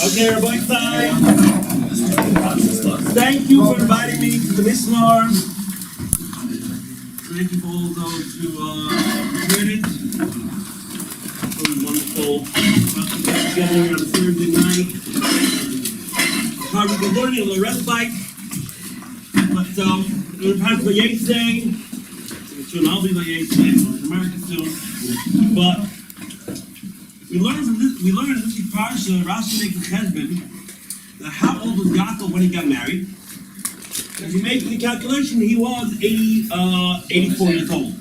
Okay, Rabbi, thank you for inviting me to the Mishnah. Thank you for all those who heard it. It was wonderful. Together on a Thursday night. Probably been learning a little respite. But we're probably by yesterday. Soon I'll be by yesterday. I'm in America soon. But we learned in this parsha, Rashi makes a cheshbon, that how old was Yaakov when he got married? If you make the calculation, he was 84 years old.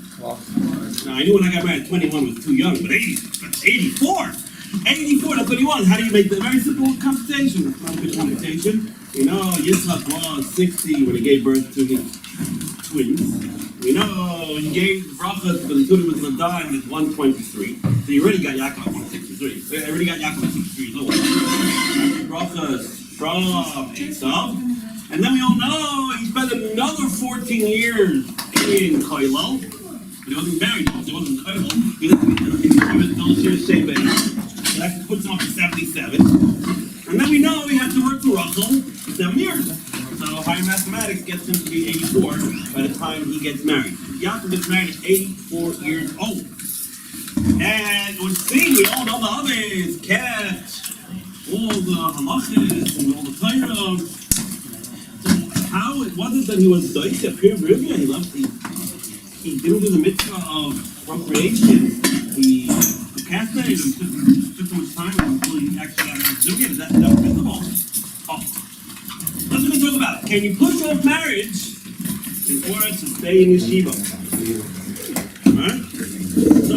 Now, I knew when I got married, 21 was too young, but 84! 84, that's what he was. How do you make that? Very simple computation. That's not a good computation. You know, Yitzchak was 60 when he gave birth to his twins. We know he gave the brachas, but the Tudim was going to die and it's 123. So you already got Yaakov at 163. So you already got Yaakov at 63 years old. Brachas from Esav. And then we all know he spent another 14 years in Koilo. But he wasn't married, so he wasn't in Koilo. He was still serious shape age. So that puts him up to 77. And then we know he had to work for Rachel for 7 years. So higher mathematics gets him to be 84 by the time he gets married. Yaakov gets married at 84 years old. And it would seem we all know the others kept all the halachas and all the Torah. So how it wasn't that he was doich a pure Rivia, he didn't do the mitzvah of procreation. He procrastinated and took so much time until he actually got around to doing it. Is that visible? Oh. Let's go talk about it. Can you push off marriage in order to stay in Yeshiva? Alright? So,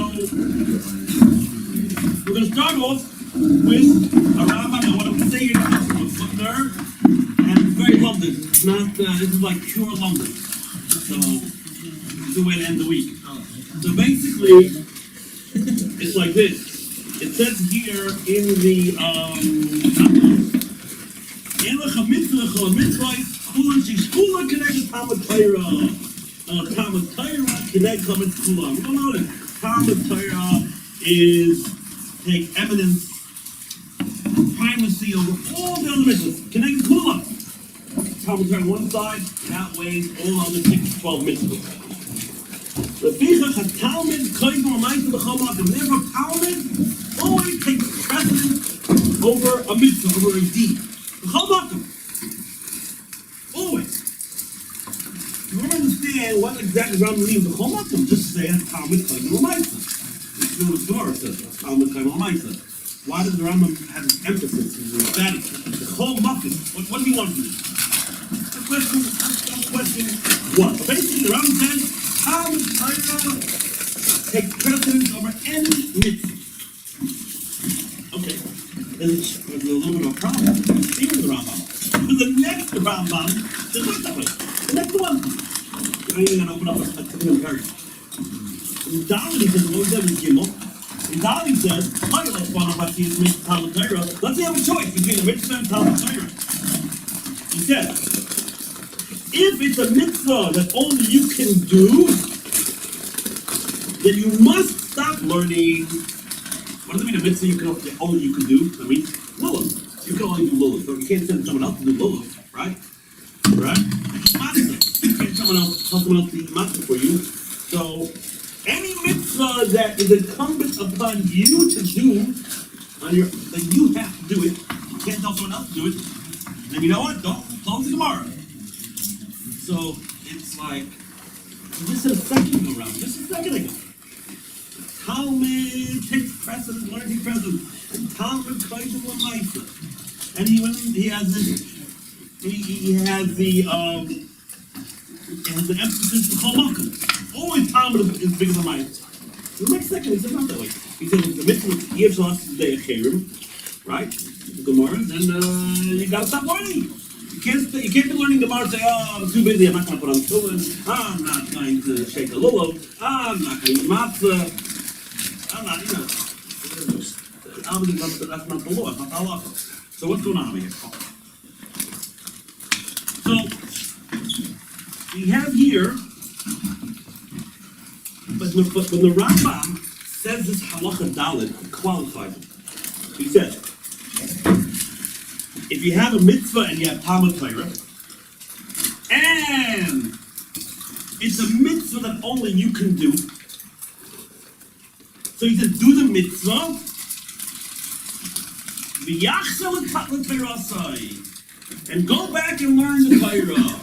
we're going to start off with a Rambam. I want to say here now, from a footnote, and it's very London. It's not, this is like pure London. So, this is the way to end the week. So basically, it's like this. It says here in the, Talmud Torah connect Talmud Kula. We don't know that Talmud Torah is take eminence, primacy over all the other mitzvahs. Connect Kula. Talmud Torah on one side outweighs all other 6 to 12 mitzvahs. The Talmud Koyim Amaisa B'Chamak, and therefore Talmud always takes precedence over a mitzvah, over a deed. B'Chamak. Always. You want to understand what exactly Rambam means with the Chomakim, just say it's Talmud Koyim L'Maisa. It's what the Torah says, Talmud Koyim L'Maisa. Why does the Rambam have this emphasis, this emphatic? The Chomakim, what do you want to do? The question, what? So basically, the Rambam says, Talmud Torah takes precedence over any mitzvah. Okay, there's a little bit of a problem. Here's the Rambam. But the next Rambam says not that way. The next one. You don't even open up a typical period. In Dalit he says, what was that in Gimel? In Dalit he says, let's say you have a choice between a mitzvah and Talmud Torah. He says, if it's a mitzvah that only you can do, then you must stop learning. What does it mean a mitzvah only you can do? I mean, lulav. You can only do lulav. So you can't send someone else to do lulav, right? Right? You can't tell someone else to eat matzah for you. So, any mitzvah that is incumbent upon you to do, that you have to do it, you can't tell someone else to do it, then you know what? Don't close the Gemara. So, it's like, just a second ago, just a second ago. Talmud takes precedence, learning precedence, and Talmud Koyim L'Maisa. And he has this. He has the emphasis to Chomakim. Always Talmud is bigger than mine. The next second he says not that way. He says the mitzvah Yev Shalas today Acherim, right? The Gemara, then you gotta stop learning. You can't be learning Gemara and say, oh, I'm too busy, I'm not gonna put on tefillin, I'm not going to shake a lulav, I'm not gonna eat matzah. I'm not, obviously that's not the law, it's not the halacha. So what's going on over here? So, we have here, but when the Rambam says this halacha dalit, it qualifies it. He says, if you have a mitzvah and you have Talmud Torah, and it's a mitzvah that only you can do. So he says, do the mitzvah, and go back and learn the Torah.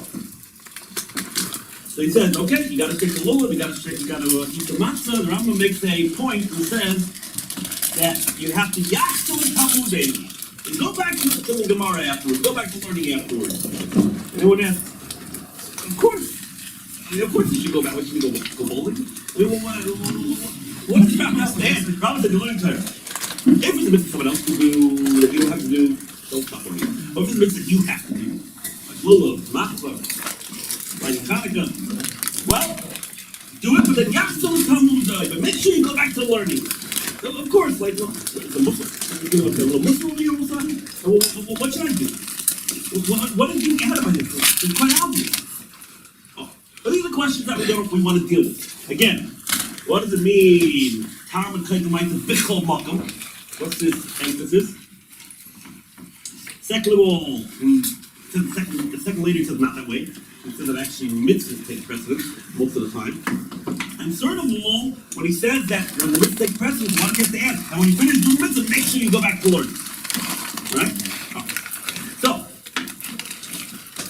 So he says, okay, you got to take the lulav, you got to eat the matzah. The Rambam makes a point and says that you have to yachzel and talmudim. And go back to the Gemara afterwards. Go back to learning afterwards. And they would ask, of course you should go back. What should you go bowling? I mean, what does the Rambam have to ask? The Rambam said, you learn Torah. If it's a mitzvah someone else to do, that you don't have to do, don't stop learning. Or if it's a mitzvah you have to do, like lulav, matzah, like Hanukkah. Well, do it with the yachzel and talmudim, but make sure you go back to learning. Of course, like the Muslim, a little Muslim view or something. What should I do? What did you get out of it? It's quite obvious. But these are questions that we want to deal with. Again, what does it mean? What's this emphasis? Second of all, the second later says not that way. It says that actually mitzvahs take precedence most of the time. And third of all, when he says that when the mitzvah takes precedence, what gets to add? And when you finish doing mitzvah, make sure you go back to learning. Right? Okay. So,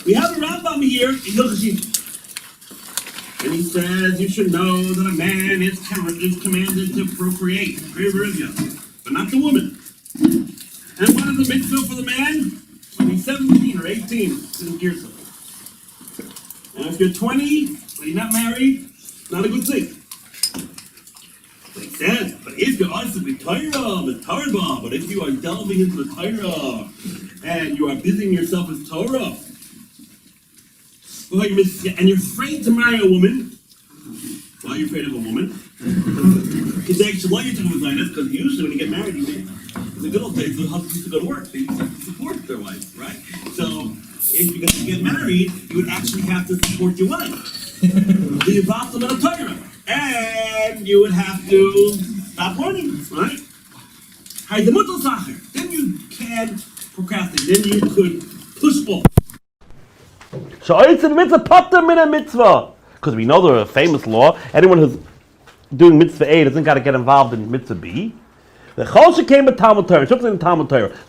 we have a Rambam here in Yeshiva. And he says you should know that a man is commanded to procreate, but not the woman. And what is the mitzvah for the man? When he's 17 or 18, it's in Girsa. And if you're 20, when you're not married, not a good thing. But he says, but if you're also the Torah, but if you are delving into the Torah and you are busying yourself with Torah, and you're afraid to marry a woman, why are you afraid of a woman? Because usually when you get married, in the good old days, the husband used to go to work. They used to support their wife, right? So if you're going to get married, you would actually have to support your wife. The Yeshiva Ohr Torah. And you would have to stop learning, right? Then you can procrastinate. Then you could push off. Because we know there's a famous law. Anyone who's doing mitzvah A doesn't got to get involved in mitzvah B. The Choshe came with Talmud Torah. So what does the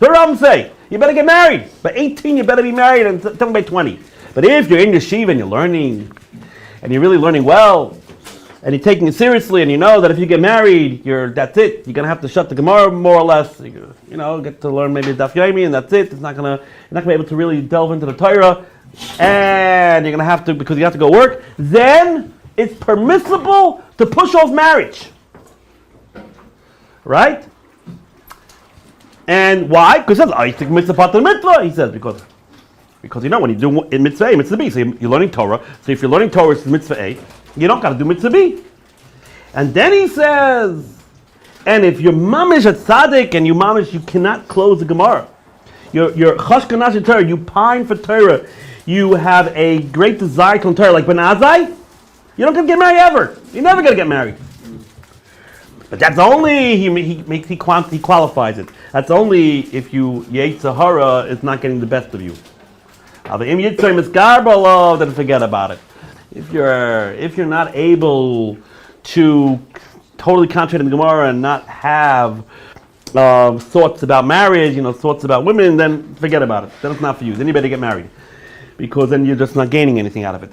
Rambam say? You better get married. By 18, you better be married, and tell me by 20. But if you're in yeshiva and you're learning, and you're really learning well, and you're taking it seriously, and you know that if you get married, that's it. You're gonna have to shut the Gemara more or less. You know, get to learn maybe Daf Yomi, and that's it. You're not gonna be able to really delve into the Torah, and you're gonna have to because you have to go work. Then it's permissible to push off marriage, right? And why? Because it says, I think mitzvah pater mitzvah. He says, because you know, when you do in mitzvah A, mitzvah B, so you're learning Torah. So if you're learning Torah, it's mitzvah A. You don't got to do mitzvah B. And then he says, and if you're mamish at tzaddik and you mamish, you cannot close the Gemara. You're chashkanash Torah. You pine for Torah. You have a great desire to learn Torah, like Ben Azai. You don't gonna get married ever. You're never gonna get married. But that's only he qualifies it. That's only if Yetzer Hara is not getting the best of you. Then forget about it. If you're not able to totally concentrate on the Gemara and not have thoughts about marriage, thoughts about women, then forget about it. Then it's not for you. Then you better get married, because then you're just not gaining anything out of it.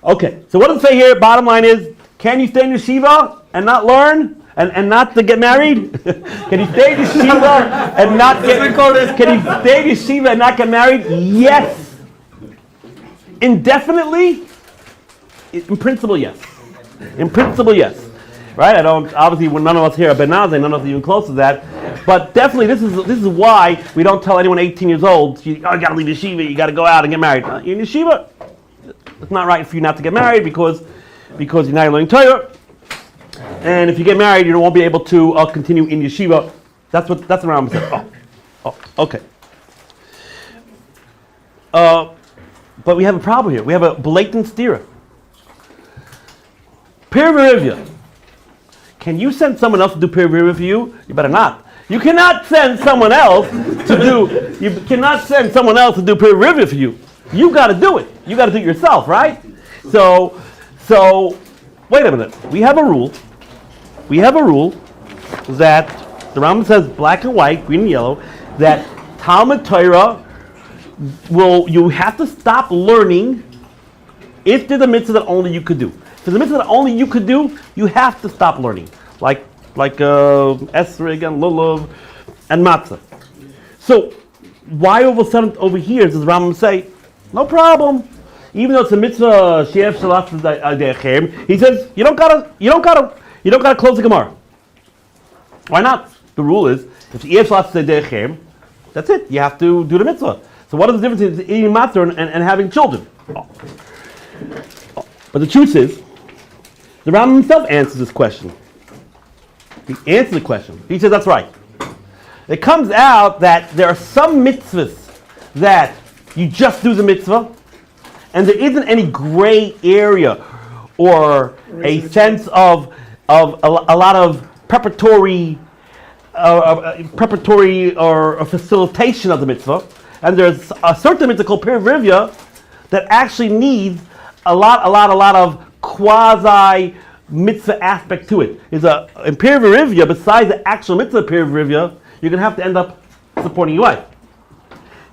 Okay, so what does it say here? Bottom line is, can you stay in yeshiva and not learn? And not to get married? Can you stay in yeshiva and not get married? Yes. Indefinitely? In principle, yes. Right? Obviously, none of us here are benazai, none of us are even close to that. But definitely, this is why we don't tell anyone 18 years old, you gotta leave yeshiva, you gotta go out and get married. You're in yeshiva. It's not right for you not to get married because you're now learning Torah. And if you get married, you won't be able to continue in yeshiva. That's what Rambam said. Okay. But we have a problem here. We have a blatant stira. Peer review. Can you send someone else to do peer review for you? You better not. You cannot send someone else to do. You cannot send someone else to do peer review for you. You got to do it. You got to do it yourself, right? So, wait a minute. We have a rule. We have a rule that the Rambam says black and white, green and yellow, that Talmud Torah you have to stop learning if there's a mitzvah that only you could do. If there's a mitzvah that only you could do, you have to stop learning. Like Esrig and Lulav and Matzah. So why all of a sudden over here does the Rambam say, no problem, even though it's a mitzvah she'ef shalas de'echem, he says you don't gotta close the Gemara. Why not? The rule is if she'ef shalas de'echem, that's it. You have to do the mitzvah. So what is the difference between eating matzah and having children? But the truth is, the Rambam himself answers this question. He answers the question. He says that's right. It comes out that there are some mitzvahs that you just do the mitzvah, and there isn't any gray area or a sense of a lot of preparatory or a facilitation of the mitzvah. And there's a certain mitzvah called Pirivivya that actually needs a lot of quasi mitzvah aspect to it. In Pirivivya, besides the actual mitzvah Pirivivya, you're going to have to end up supporting your wife.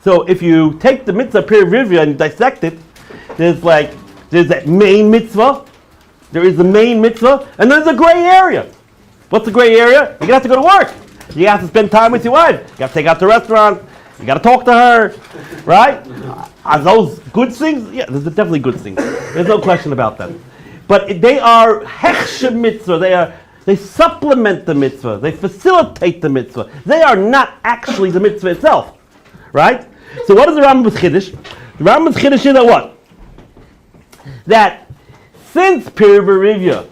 So if you take the mitzvah Pirivivya and dissect it, there's that main mitzvah, there is the main mitzvah, and there's a gray area. What's the gray area? You're going to have to go to work. You have to spend time with your wife. You have to take her out to the restaurant. You got to talk to her, right? Are those good things? Yeah, there's definitely good things. There's no question about that. But they are hechsher mitzvah. They supplement the mitzvah. They facilitate the mitzvah. They are not actually the mitzvah itself, right? So what is the Rambam's Chiddush? The Rambam's Chiddush is that what? That since Pirivivya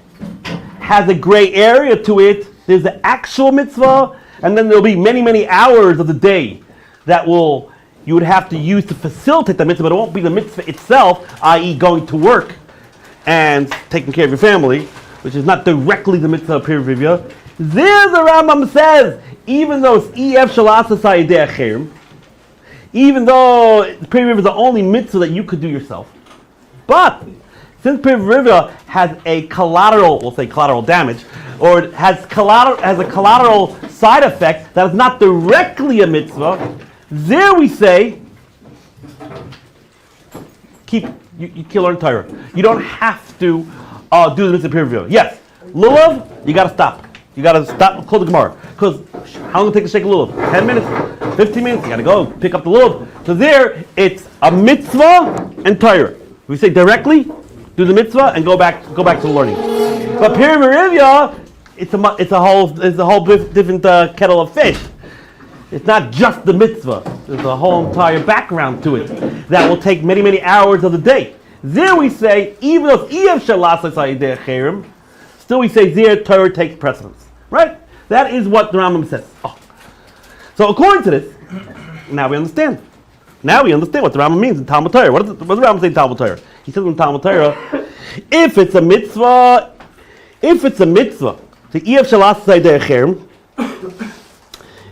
has a gray area to it, there's the actual mitzvah, and then there'll be many, many hours of the day that you would have to use to facilitate the mitzvah, but it won't be the mitzvah itself, i.e. going to work and taking care of your family, which is not directly the mitzvah of Pirivivya. There the Rambam says, even though it's ef shalasasai de'acherim, even though Pirivivya is the only mitzvah that you could do yourself, but since Pirivivya has a we'll say collateral damage, or it has a collateral side effect that is not directly a mitzvah, there we say, you can learn Torah. You don't have to do the mitzvah Pirivivya. Yes, lulav, you got to stop. You got to stop, close the Gemara. Because how long will it take to shake a lulav? 10 minutes? 15 minutes? You got to go pick up the lulav. So there, it's a mitzvah and Torah. We say directly, do the mitzvah and go back to the learning. But Pirivivya, it's a whole different kettle of fish. It's not just the mitzvah. There's a whole entire background to it that will take many, many hours of the day. There we say, even though ef shalasasai de'acherim, still we say there Torah takes precedence. Right? That is what the Rambam says. So according to this, now we understand. Now we understand what the Rambam means in Talmud Torah. What does the Rambam say in Talmud Torah? He says in Talmud Torah, if it's a mitzvah, the ef shalasasai de'acherim,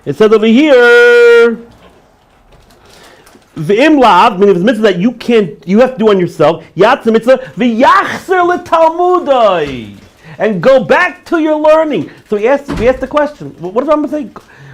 it says over here, v'im lav, meaning if it's a mitzvah that you have to do on yourself, yatsa mitzvah, v'yachzer l'talmudai, and go back to your learning. So we asked the question, what does Rambam say?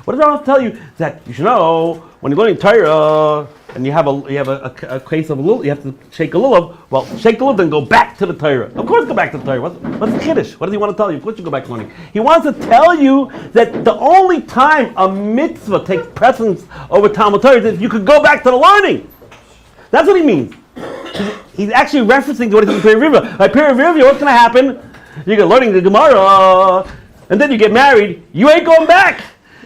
What does Rambam tell you? That you should know, when you're learning Torah, and you have a case of a lulav, you have to shake a lulav. Well, shake the lulav, then go back to the Torah. Of course, go back to the Torah. What's the Chiddush? What does he want to tell you? Of course, you go back to learning. He wants to tell you that the only time a mitzvah takes precedence over Talmud Torah is if you could go back to the learning. That's what he means. He's actually referencing to what he says in Pirivivya. By Pirivivya, what's going to happen? You're learning the Gemara, and then you get married. You ain't going back.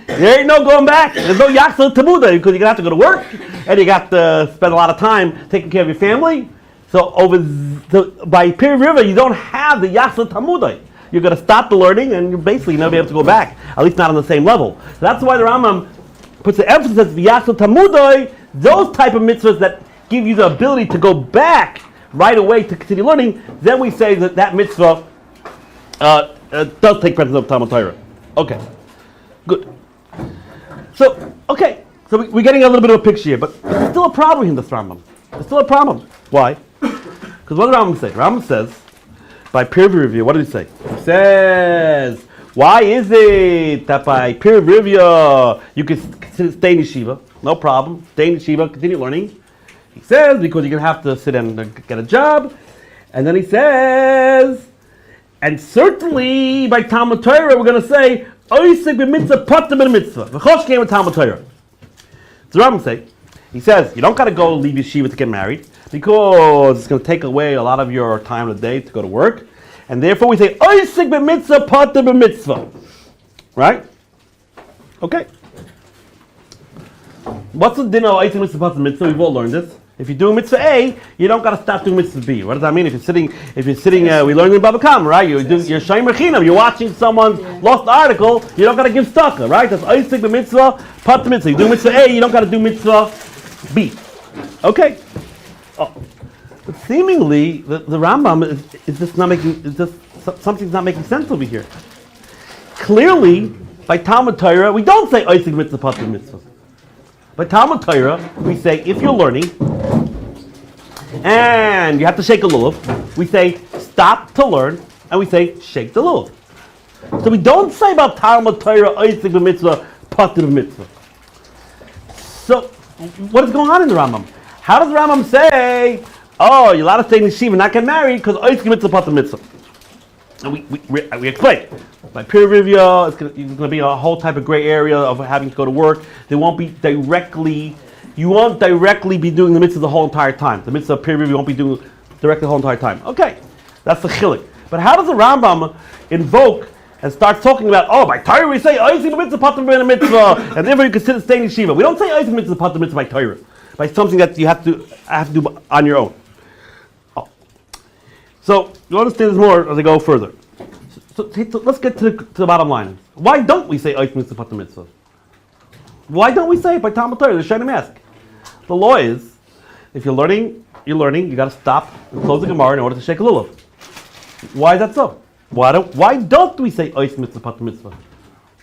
There ain't no going back. There's no Yachzor Tamuda because you're going to have to go to work and you got to spend a lot of time taking care of your family. So by Pirivivya, you don't have the Yachzor Tamuda. You're going to stop the learning and you're basically never be able to go back, at least not on the same level. So that's why the Rambam puts the emphasis on Yachzor Tamuda, those type of mitzvahs that give you the ability to go back right away to continue learning. Then we say that mitzvah does take precedence of Talmud Torah. Okay, good. So, okay. So we're getting a little bit of a picture here, but there's still a problem in this Rambam. There's still a problem. Why? Because what does Rambam say? Rambam says, by peer review, what did he say? He says, why is it that by peer review you can stay in yeshiva? No problem. Stay in yeshiva, continue learning. He says, because you're going to have to sit and get a job. And then he says, and certainly by Talmud Torah, we're going to say, Oisik b'mitzvah pater b'mitzvah. V'chosh came with Talmud Torah. So Rambam say, he says, you don't got to go leave yeshiva to get married because it's going to take away a lot of your time of the day to go to work. And therefore we say, Oisik b'mitzvah pater b'mitzvah. Right? Okay. What's the din of Oisik b'mitzvah pater b'mitzvah? We've all learned this. If you do mitzvah A, you don't got to stop doing mitzvah B. What does that mean? If you're sitting, we learned in Baba Kam, right? You're shayim rechinam. You're watching someone's lost article. You don't got to give tzedakah, right? That's oisik b'mitzvah, pat mitzvah. You do mitzvah A, you don't got to do mitzvah B. Okay. Oh. But seemingly, the Rambam is just not making. Is just something's not making sense over here. Clearly, by Talmud Torah, we don't say oisik mitzvah, pat mitzvah. By Talmud Torah, we say if you're learning and you have to shake a lulav, we say stop to learn, and we say shake the lulav. So we don't say about Talmud Torah, oisik b'mitzvah, pater b'mitzvah. So what is going on in the Rambam? How does the Rambam say, oh, you're allowed to stay in yeshiva and not get married because oisik b'mitzvah, pater b'mitzvah? And we explain. By peer review, it's going to be a whole type of gray area of having to go to work. They won't be directly, you won't directly be doing the mitzvah the whole entire time. The mitzvah peer review won't be doing directly the whole entire time. Okay, that's the chilik. But how does the Rambam invoke and start talking about, oh, by Torah we say, oisik mitzvah, pater mitzvah, and therefore you consider staying in yeshiva. We don't say oisik mitzvah, pater mitzvah by Torah, by something that you have to do on your own. Oh. So you understand this more as I go further. So let's get to the bottom line. Why don't we say oisik mitzvah, pater mitzvah? Why don't we say it by Talmud Torah? They're trying to ask. The law is, if you're learning, you got to stop and close the Gemara in order to shake a lulav. Why is that so? Why don't we say oisik mitzvah, pater mitzvah?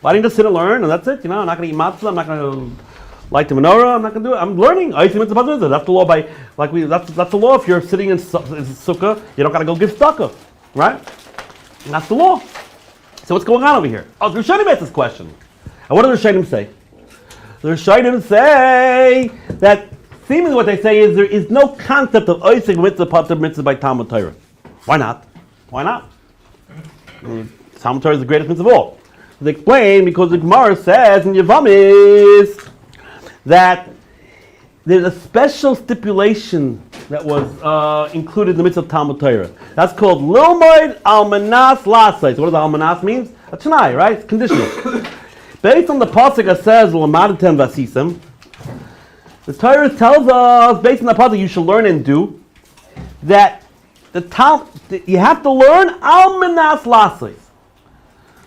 Why don't you just sit and learn and that's it? You know, I'm not going to eat matzah. I'm not going to light the menorah. I'm not going to do it. I'm learning oisik mitzvah, pater mitzvah. That's the law that's the law. If you're sitting in sukkah, you don't got to go give tzedakah, right? And that's the law. So what's going on over here? Oh, the Rishonim asked this question. And what do the Rishonim say? The Rishonim say that seemingly what they say is there is no concept of oisik mitzvah, pater mitzvah by Talmud Torah. Why not? Why not? Talmud Torah is the greatest mitzvah of all. They explain because the Gemara says in Yevamis that there's a special stipulation that was included in the mitzvah of Talmud Torah. That's called Lilmoid Almanas Lasais. What does Almanas mean? A Tanai, right? It's conditional. Based on the pasuk that says Lamadatem Vasisim, the Torah tells us, based on the pasuk you should learn and do, that you have to learn Almanas Lasais.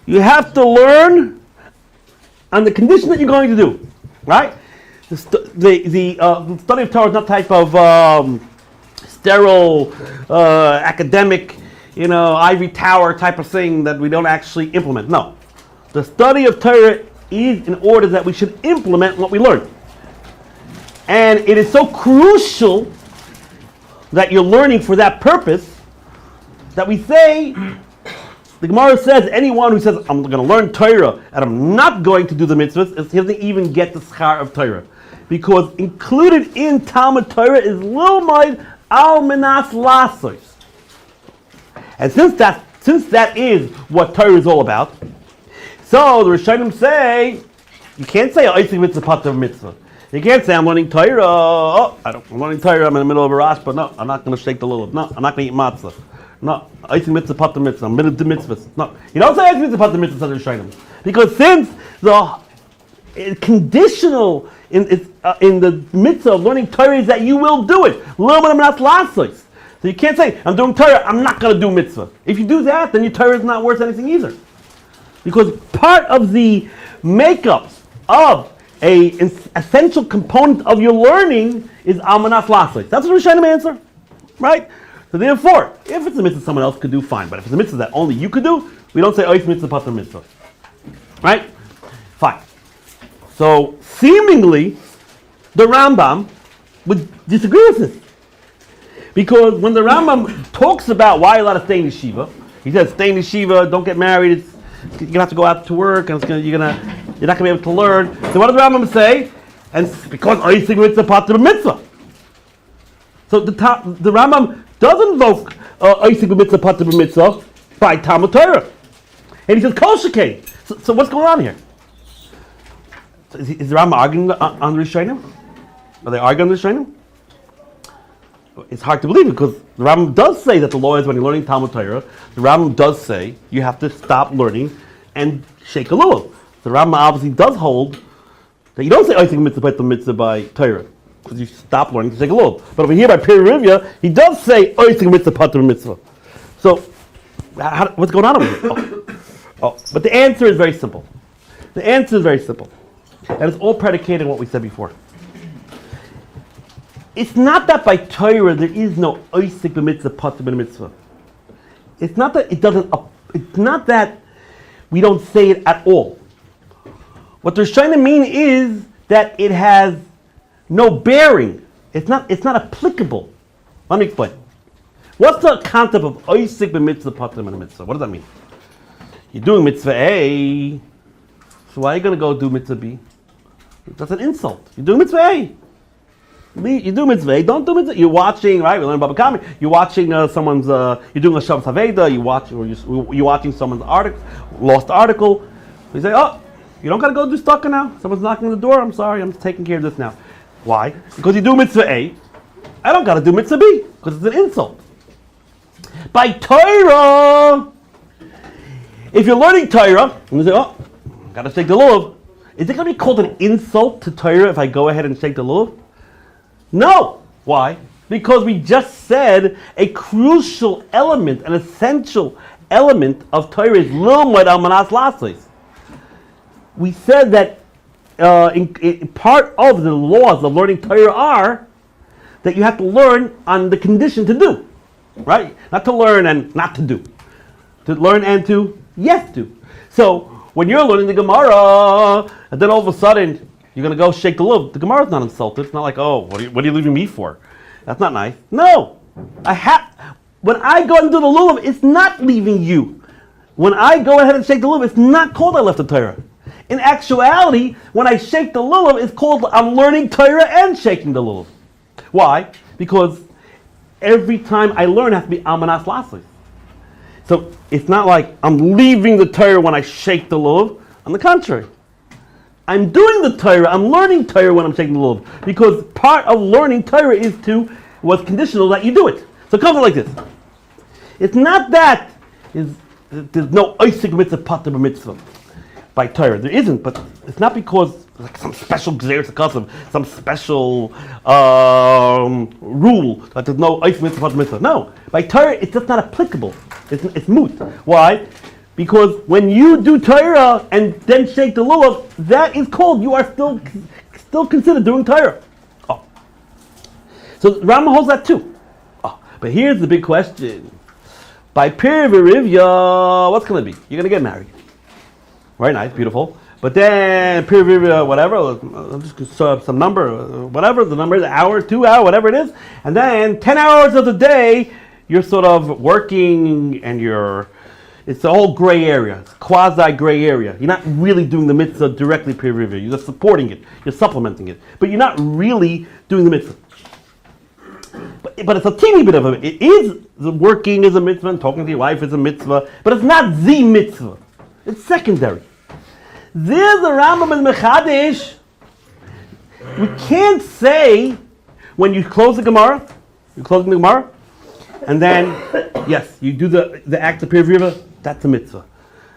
You have to learn on the condition that you're going to do, right? The study of Torah is not type of sterile, academic, ivory tower type of thing that we don't actually implement. No. The study of Torah is in order that we should implement what we learn. And it is so crucial that you're learning for that purpose that we say, the Gemara says, anyone who says, I'm going to learn Torah and I'm not going to do the mitzvahs, he doesn't even get the schar of Torah. Because included in Talmud Torah is Lilmoid Almanas Lasais. And since that is what Torah is all about, so the Rishonim say, you can't say oisik mitzvah, pater mitzvah. You can't say I'm learning Torah. I'm learning Torah. I'm in the middle of a rash, but no, I'm not going to shake the lulav. No, I'm not going to eat matzah. No, oisik mitzvah, pater mitzvah. I'm middle to mitzvahs. No, you don't say oisik mitzvah, pater mitzvah, says the Rishonim, because since the conditional in the mitzvah of learning Torah is that you will do it. So you can't say, I'm doing Torah, I'm not going to do mitzvah. If you do that, then your Torah is not worth anything either. Because part of the makeup of an essential component of your learning is almanas lasais. That's what Rishonim answer, right? So therefore, if it's a mitzvah someone else could do, fine. But if it's a mitzvah that only you could do, we don't say ois mitzvah pater mitzvah. Right? Fine. So seemingly, the Rambam would disagree with this. Because when the Rambam talks about why you're allowed to stay in yeshiva, he says, stay in yeshiva, don't get married, you're going to have to go out to work, and you're not going to be able to learn. So what does the Rambam say? And because Oisig Mitzvah part of the mitzvah. So the Rambam does invoke Oisig Mitzvah part of the mitzvah by Talmud Torah. And he says, Kol Shekei. So what's going on here? So is the Rambam arguing on the Rishonim? Are they arguing on the Rishonim? It's hard to believe because the Rambam does say that the law is when you're learning Talmud Torah, the Rambam does say you have to stop learning and shake a lulav. The Rambam obviously does hold that you don't say Oisig Mitzvah by Torah because you stop learning to shake a lulav. But over here by Peri Rivya, he does say Oisig Mitzvah. So what's going on over here? But the answer is very simple. The answer is very simple. And it's all predicated on what we said before. It's not that by Torah there is no oisik b'mitzvah, patur b'mitzvah. It's not that it doesn't. It's not that we don't say it at all. What they're trying to mean is that it has no bearing. It's not applicable. Let me explain. What's the concept of oisik b'mitzvah, patur b'mitzvah? What does that mean? You're doing mitzvah A, so why are you going to go do mitzvah B? That's an insult. You're doing mitzvah A. You do mitzvah, don't do mitzvah. You're watching, right? We learn about Kami. You're watching someone's. You're doing a Shabbos Haveda. You're watching someone's lost article. You say, "Oh, you don't got to go do stucca now. Someone's knocking on the door. I'm sorry, I'm taking care of this now." Why? Because you do mitzvah A. I don't got to do mitzvah B because it's an insult. By Torah, if you're learning Torah, and you say, "Oh, got to shake the lulav," is it going to be called an insult to Torah if I go ahead and shake the lulav? No. Why? Because we just said a crucial element, an essential element of Torah is lilmod al manas lasos. We said that part of the laws of learning Torah are that you have to learn on the condition to do, right? Not to learn and not to do. To learn and to yes do. So when you're learning the Gemara, and then all of a sudden you're going to go shake the lulav. The Gemara is not insulted. It's not like, oh, what are you leaving me for? That's not nice. No. When I go and do the lulav, it's not leaving you. When I go ahead and shake the lulav, it's not called I left the Torah. In actuality, when I shake the lulav, it's called I'm learning Torah and shaking the lulav. Why? Because every time I learn, it has to be al manas lasos. So it's not like I'm leaving the Torah when I shake the lulav. On the contrary. I'm doing the Torah, I'm learning Torah when I'm shaking the lulav. Because part of learning Torah is what's conditional that you do it. So it comes like this. It's not that there's no oisig mitzvah patur mitzvah by Torah. There isn't, but it's not because like some special gzeres akasav, some special rule that there's no oisig mitzvah patur mitzvah. No, by Torah it's just not applicable. It's moot. Why? Because when you do Torah and then shake the lulav, that is called, you are still considered doing Torah. Oh. So Rambam holds that too. Oh. But here's the big question. By Peri Rivya, what's going to be? You're going to get married. Very nice, beautiful. But then Peri Rivya, whatever, I'll just show up some number, whatever the number is, an hour, 2 hours, whatever it is. And then 10 hours of the day, you're sort of working and it's a whole gray area. It's quasi gray area. You're not really doing the mitzvah directly Peri Rivya. You're just supporting it. You're supplementing it. But you're not really doing the mitzvah. But it's a teeny bit of it. It is, the working is a mitzvah and talking to your wife is a mitzvah. But it's not the mitzvah. It's secondary. There's the Rambam and Mechadish. We can't say when you close the Gemara, and then, yes, you do the act of Peri Rivya, that's a mitzvah.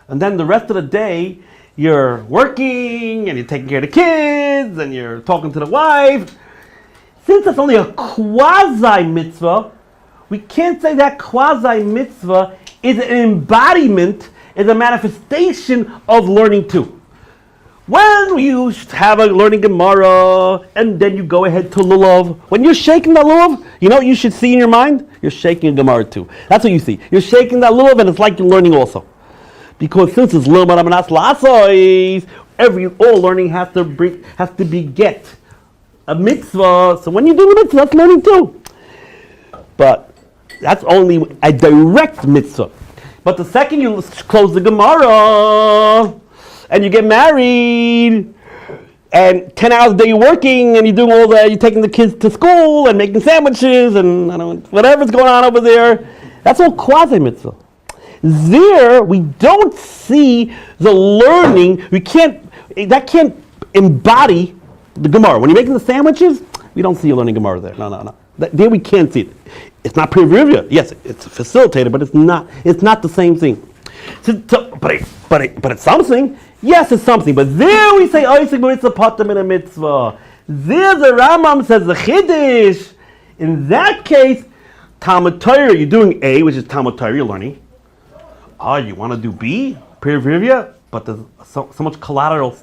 And then the rest of the day, you're working, and you're taking care of the kids, and you're talking to the wife. Since that's only a quasi-mitzvah, we can't say that quasi-mitzvah is an embodiment, is a manifestation of learning too. When you have a learning Gemara, and then you go ahead to lulav, when you're shaking that lulav, you know what you should see in your mind? You're shaking a Gemara too. That's what you see. You're shaking that lulav, and it's like you're learning also. Because since it's lilmod al manas lasos, all learning has to beget a mitzvah. So when you do the mitzvah, that's learning too. But that's only a direct mitzvah. But the second you close the Gemara and you get married, and 10 hours a day you're working, and you're doing all that, you're taking the kids to school and making sandwiches and whatever's going on over there, that's all quasi mitzvah. There, we don't see the learning. That can't embody the Gemara. When you're making the sandwiches, we don't see you learning Gemara there. No. There we can't see it. It's not preview. Yes, it's facilitated, but it's not the same thing. But it's something. Yes, it's something. But there we say, Oisik mitzvah patam in a mitzvah. There the Rambam says the Chiddush. In that case, Talmud Torah, you're doing A, which is Talmud Torah, you're learning. You want to do B, preview, but there's so much collateral.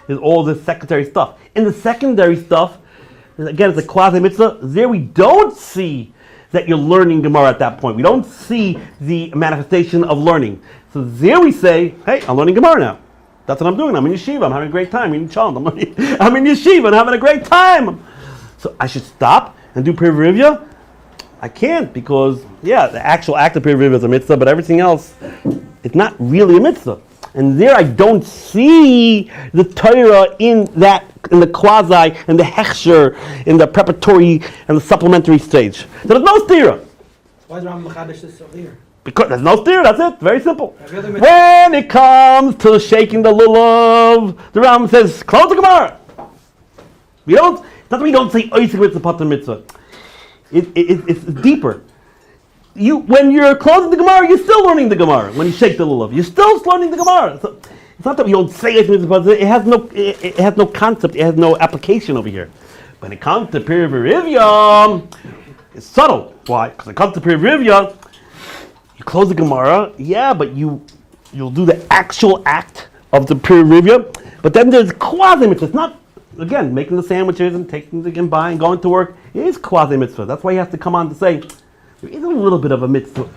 There's all this secondary stuff. In the secondary stuff, again, it's a quasi mitzvah. There we don't see that you're learning Gemara at that point. We don't see the manifestation of learning. So there we say, hey, I'm learning Gemara now. That's what I'm doing. I'm in Yeshiva. I'm having a great time. I'm in Yeshiva and having a great time. So I should stop and do preview? I can't, because, the actual act of preview is a mitzvah, but everything else, it's not really a mitzvah. And there I don't see the Torah in the quasi, in the hechsher, in the preparatory and the supplementary stage. So there's no stira. Why is Rambam Machadish this so here? Because there's no stira, that's it. Very simple. When it comes to shaking the lulav, the Rambam says, close the Gemara. It's not that we don't say oisik mitzvah patam mitzvah. It's deeper. When you're closing the Gemara, you're still learning the Gemara. When you shake the lulav, you're still learning the Gemara. So it's not that we don't say it has no concept, it has no application over here. When it comes to Pirivivya, it's subtle. Why? Because when it comes to Pirivivya, you close the Gemara, but you'll do the actual act of the Pirivivya. But then there's quasi mitzvah. It's not, again, making the sandwiches and taking the buying and going to work. It is quasi mitzvah. That's why you have to come on to say, there is a little bit of a mitzvah.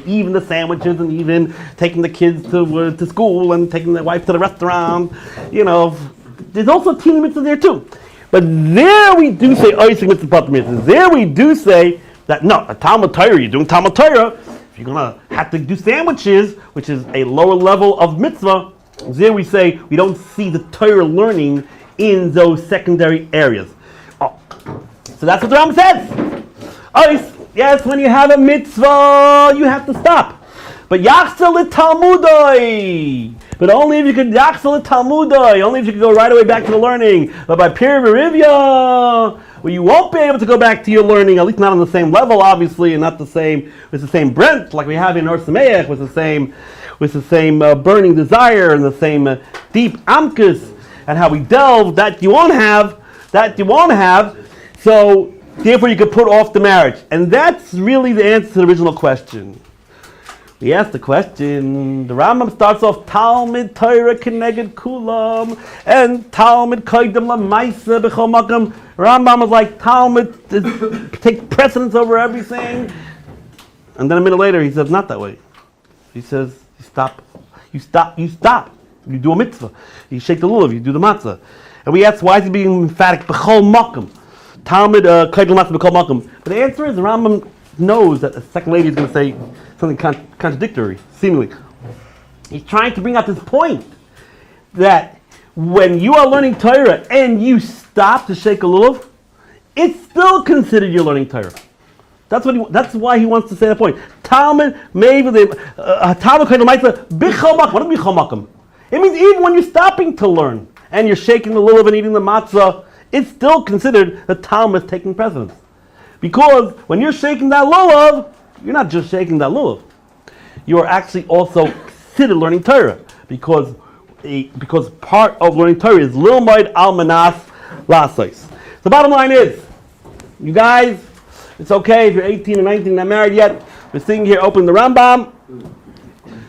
Even the sandwiches and even taking the kids to school and taking the wife to the restaurant. There's also a teeny mitzvah there too. But there we do say oisik mitzvah patam mitzvah. There we do say that a Talmud Torah, you're doing Talmud Torah. If you're gonna have to do sandwiches, which is a lower level of mitzvah, there we say we don't see the Torah learning in those secondary areas. So that's what the Rambam says. Yes, when you have a mitzvah, you have to stop. But yachzel it talmudoi. But only if you could yachzel it talmudoi. Only if you could go right away back to the learning. But by pirivivya, well, you won't be able to go back to your learning, at least not on the same level, obviously, and not with the same brent like we have in Ohr Somayach, with the same burning desire and the same deep amkus, and how we delve that you won't have. So therefore, you could put off the marriage. And that's really the answer to the original question. We asked the question, the Rambam starts off, Talmud Torah Keneged Kulam, and Talmud Koydem LaMaisa B'chol Makam. Rambam was like, Talmud take precedence over everything. And then a minute later, he says, not that way. He says, you stop. You do a mitzvah. You shake the lulav, you do the matzah. And we asked, why is he being emphatic? B'chol Makam. Talmud Koydem LaMaisa B'chol Makam. But the answer is, the Rambam knows that the second lady is going to say something contradictory, seemingly. He's trying to bring out this point that when you are learning Torah and you stop to shake a lulav, it's still considered you're learning Torah. That's why he wants to say that point. Talmud maybe Talmud Koydem LaMaisa B'chol Makam. What is B'chol Makam? It means even when you're stopping to learn and you're shaking the lulav and eating the matzah, it's still considered the Talmud is taking precedence. Because when you're shaking that lulav, you're not just shaking that lulav. You are actually also considered learning Torah. Because part of learning Torah is lilmoid al manas lasais. The bottom line is, you guys, it's okay if you're 18 or 19 and not married yet. We're sitting here opening the Rambam.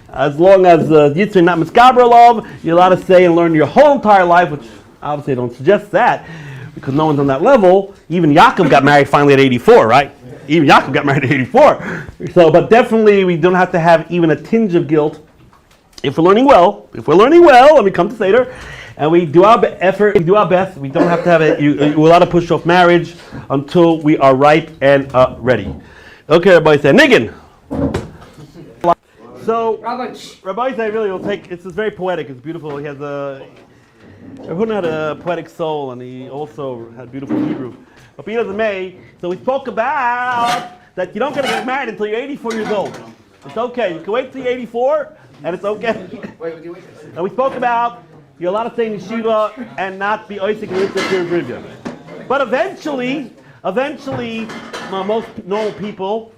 As long as Yitzhak not miskaber love, you're allowed to stay and learn your whole entire life, which obviously I don't suggest that, because no one's on that level. Even Yaakov got married finally at 84, right? Even Yaakov got married at 84. So, but definitely we don't have to have even a tinge of guilt if we're learning well, and we come to Seder, and we do our effort, we do our best, we don't have to have we're allowed to push off marriage until we are ripe and ready. Okay, Rabbi said, Niggin. So, Rabbi said really will take, it's very poetic, it's beautiful. He has Rabbi had a poetic soul, and he also had beautiful Hebrew. But be it as it may, so we spoke about that you don't get to get married until you're 84 years old. It's okay. You can wait till you're 84, and it's okay. And we spoke about you're allowed to stay in yeshiva and not be oisik and rivya. But eventually, most normal people,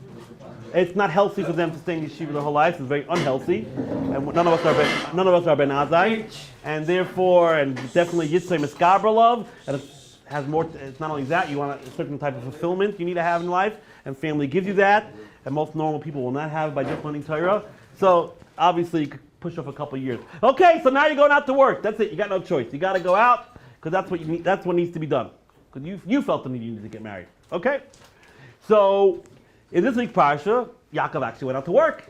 it's not healthy for them to stay in yeshiva their whole lives. It's very unhealthy, and none of us are ben azai, and therefore, and definitely yitzay miskabra love, and has more. It's not only that, you want a certain type of fulfillment you need to have in life, and family gives you that, and most normal people will not have by just learning Torah. So obviously you could push off a couple of years. Okay, so now you're going out to work. That's it. You got no choice. You got to go out because that's what you need. That's what needs to be done. Because you felt the need you need to get married. Okay, so in this week's parsha, Yaakov actually went out to work.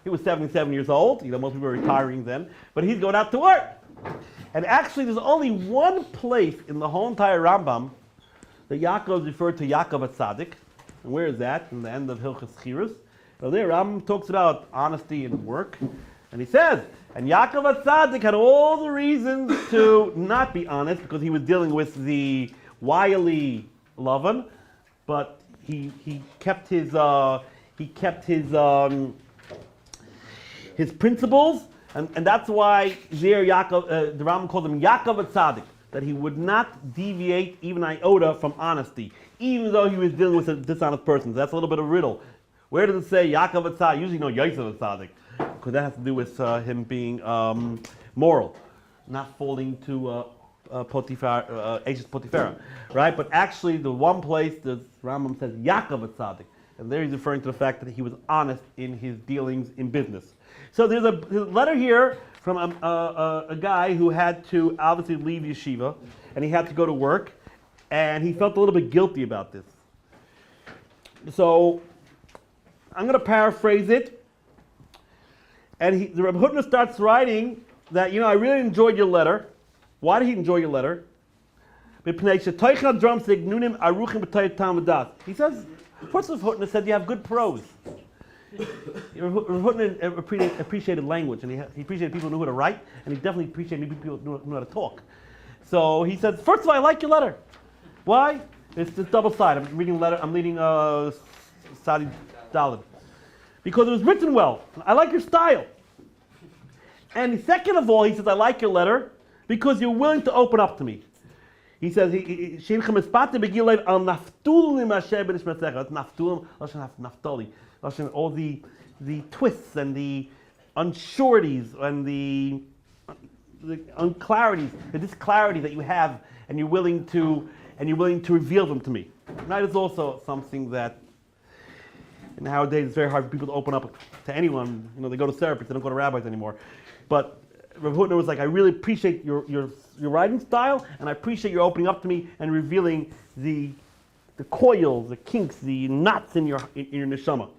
He was 77 years old. You know, most people were retiring then, but he's going out to work. And actually, there's only one place in the whole entire Rambam that Yaakov is referred to Yaakov HaTzadik. And where is that? In the end of Hilchos Chirus. So there, Rambam talks about honesty in work. And he says, and Yaakov HaTzadik had all the reasons to not be honest because he was dealing with the wily Lavan, but he kept his principles. And that's why there Yaakov, the Rambam called him Yaakov HaTzadik, that he would not deviate even iota from honesty, even though he was dealing with a dishonest person. So that's a little bit of a riddle. Where does it say Yaakov HaTzadik? Usually no Yosef HaTzadik, because that has to do with him being moral, not falling to Ashes Potiphera, right? But actually the one place the Rambam says Yaakov HaTzadik, and there he's referring to the fact that he was honest in his dealings in business. So there's a letter here from a guy who had to obviously leave yeshiva, and he had to go to work, and he felt a little bit guilty about this. So I'm going to paraphrase it, and the Rabbi Hutner starts writing that, I really enjoyed your letter. Why did he enjoy your letter? He says, first of all, Hutner said you have good prose. Hutner appreciated language, and he appreciated people who knew how to write, and he definitely appreciated people who knew how to talk. So he said, first of all, I like your letter. Why? It's double sided. I'm reading Sadi Dalid. Because it was written well. I like your style. And second of all, he says, I like your letter because you're willing to open up to me. He says, all the twists and the unsureties and the unclarities, the disclarity that you have, and you're willing to reveal them to me. And that is also something that nowadays it's very hard for people to open up to anyone. They go to therapists, they don't go to rabbis anymore. But Rav Hutner was like, I really appreciate your writing style, and I appreciate your opening up to me and revealing the coils, the kinks, the knots in your neshama.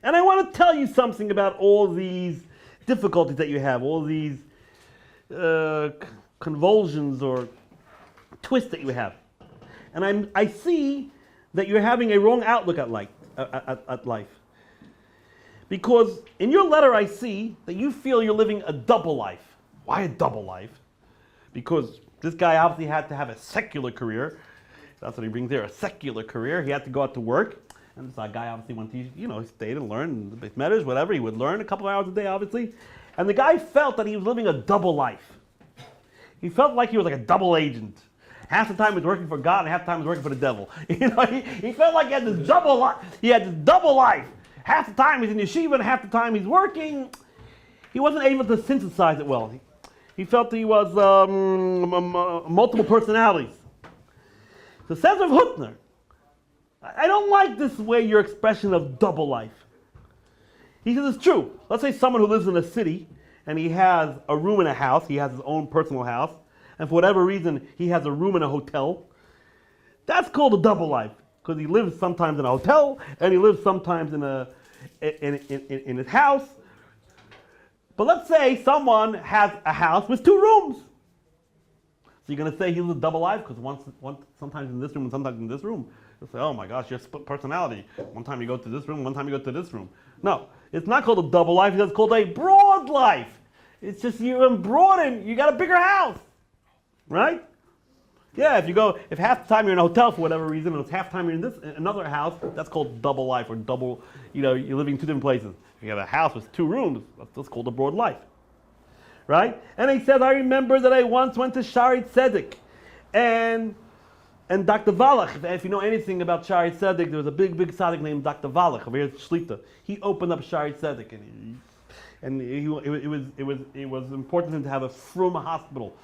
And I want to tell you something about all these difficulties that you have, all these convulsions or twists that you have. And I see that you're having a wrong outlook at life. Because in your letter I see that you feel you're living a double life. Why a double life? Because this guy obviously had to have a secular career. That's what he brings there, a secular career. He had to go out to work. And this guy obviously went to, he stayed and learned, the base matters, whatever. He would learn a couple of hours a day, obviously. And the guy felt that he was living a double life. He felt like he was like a double agent. Half the time he was working for God and half the time he was working for the devil. He felt like he had this double life. Half the time he's in yeshiva and half the time he's working. He wasn't able to synthesize it well. He felt that he was multiple personalities. So says Rav Hutner, I don't like this way your expression of double life. He says it's true. Let's say someone who lives in a city and he has a room in a house, he has his own personal house, and for whatever reason he has a room in a hotel. That's called a double life because he lives sometimes in a hotel and he lives sometimes in his house. But let's say someone has a house with 2 rooms. So you're going to say he lives a double life because sometimes in this room and sometimes in this room. You'll say, oh my gosh, your split personality. One time you go to this room, one time you go to this room. No, it's not called a double life. It's called a broad life. It's just you broaden. You got a bigger house, right? Yeah, if half the time you're in a hotel for whatever reason, and it's half the time you're in another house, that's called double life or double. You're living in 2 different places. If you have a house with 2 rooms, that's called a broad life. Right? And he says, I remember that I once went to Shari Tzedek. And Dr. Wallach, if you know anything about Shari Tzedek, there was a big tzaddik named Dr. Wallach, over here at Shlita. He opened up Shari Tzedek. It was important for him to have a frum hospital.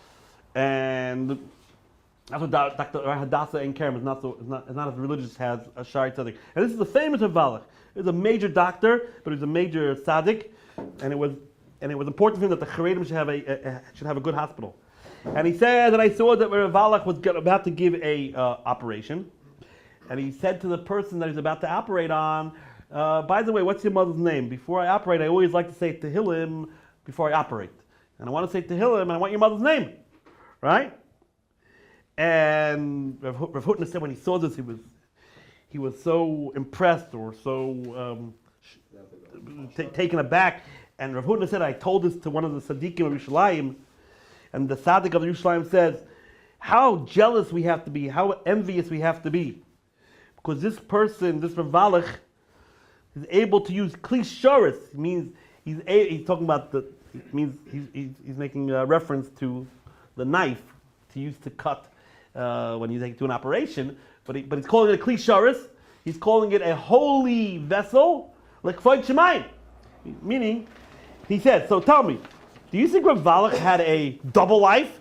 And that's what Dr. Hadassah and Kerem is not as religious as a Shari Tzedek. And this is the famous of Wallach. He was a major doctor, but he was a major tzaddik. And it was important for him that the Charedim should have a good hospital. And he said that I saw that Rav Wallach was about to give a operation, and he said to the person that he's about to operate on, by the way, what's your mother's name? Before I operate, I always like to say Tehillim before I operate. And I want to say Tehillim, and I want your mother's name. Right? And Rav Hutner said when he saw this, he was so impressed or so taken aback. And Rav Hutner said, I told this to one of the Tzaddikim of Yerushalayim, and the Tzaddik of Yerushalayim says, how jealous we have to be, how envious we have to be. Because this person, this Rav Wallach, is able to use klishoris. It means he's talking about he's making a reference to the knife to use to cut when you do an operation. But he's calling it a klishoris. He's calling it a holy vessel, like K'vod Shemayim. Meaning, he said, so tell me, do you think Rav Wallach had a double life?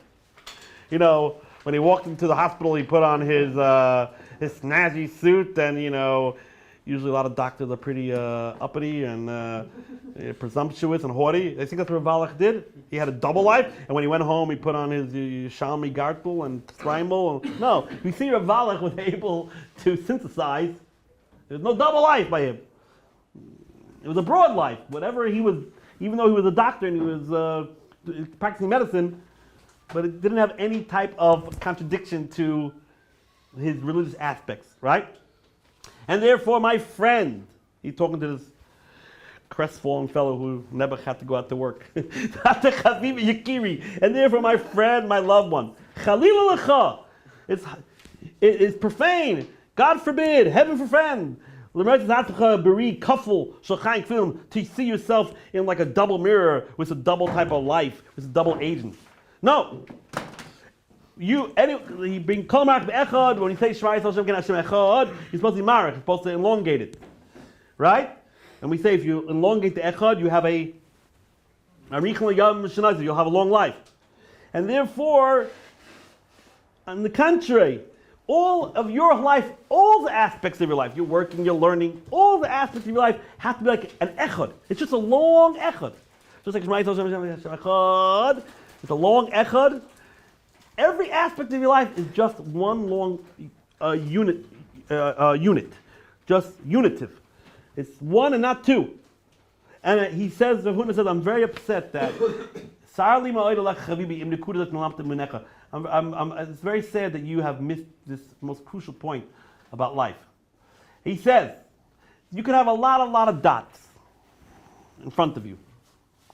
When he walked into the hospital, he put on his snazzy suit, and usually a lot of doctors are pretty uppity and presumptuous and haughty. I think that's what Rav Wallach did. He had a double life, and when he went home, he put on his Shalmi Gartel and Trimel. No, you see Rav Wallach was able to synthesize. There's no double life by him. It was a broad life. Whatever he was, even though he was a doctor and he was practicing medicine, but it didn't have any type of contradiction to his religious aspects, right? And therefore, my friend, he's talking to this crestfallen fellow who never had to go out to work. Dr. Chaviv Yakiri. And therefore, my friend, my loved one, Chalil Alecha. It's profane. God forbid. Heaven forbid. To see yourself in like a double mirror with a double type of life, with a double agent. No. You bring kol marach be'echad. When you say Shema Yisrael Hashem Ken Hashem Echad, you're supposed to be marach. You're supposed to elongate it, right? And we say if you elongate the echad, you have a you'll have a long life. And therefore, on the contrary, all of your life, all the aspects of your life, you're working, you're learning, all the aspects of your life have to be like an echad. It's just a long echad. Just like Shema Yisrael Hashem Echad, it's a long echad. Every aspect of your life is just one long unit, just unitive. It's one and not two. And he says, the Huna says, I'm very upset that it's very sad that you have missed this most crucial point about life. He says, you could have a lot of dots in front of you.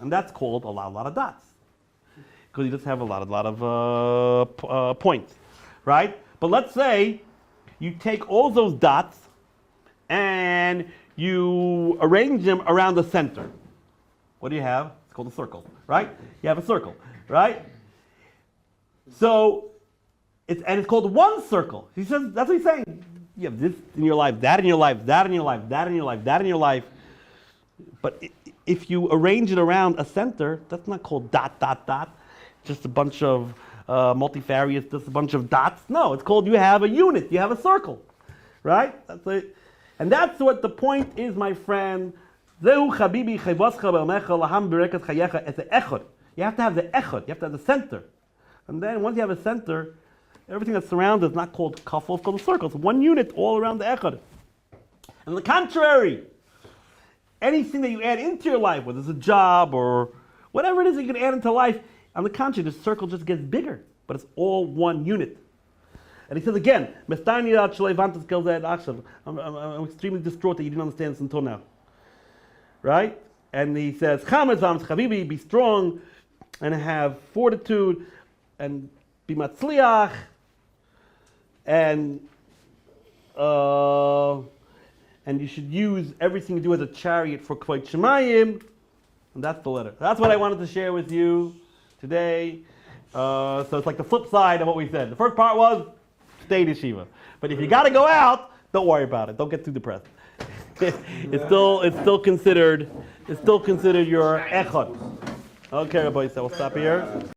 And that's called a lot of dots. Because you just have a lot of points, right? But let's say you take all those dots and you arrange them around the center. What do you have? It's called a circle, right? You have a circle, right? So, it's called one circle. He says, that's what he's saying. You have this in your life, that in your life, that in your life, that in your life, that in your life. But if you arrange it around a center, that's not called dot, dot, dot. Just a bunch of multifarious, just a bunch of dots. No, it's called you have a unit, you have a circle, right? That's it. And that's what the point is, my friend. Zehu chabibi chayvascha be'amecha laham berekat chayecha. It's the echad. You have to have the echad. You have to have the center. And then once you have a center, everything that's surrounded is not called kafel, it's called a circle. It's one unit all around the echad. And on the contrary, anything that you add into your life, whether it's a job or Whatever it is that you can add into life, on the contrary, the circle just gets bigger, but it's all one unit. And he says again, I'm extremely distraught that you didn't understand this until now. Right? And he says, be strong and have fortitude and be matzliach and you should use everything you do as a chariot for kvod shemayim. And that's the letter. That's what I wanted to share with you today. So it's like the flip side of what we said. The first part was stay in yeshiva. But if you got to go out, don't worry about it. Don't get too depressed. It's still considered your echad. Okay, Rabbi, so we'll stop here.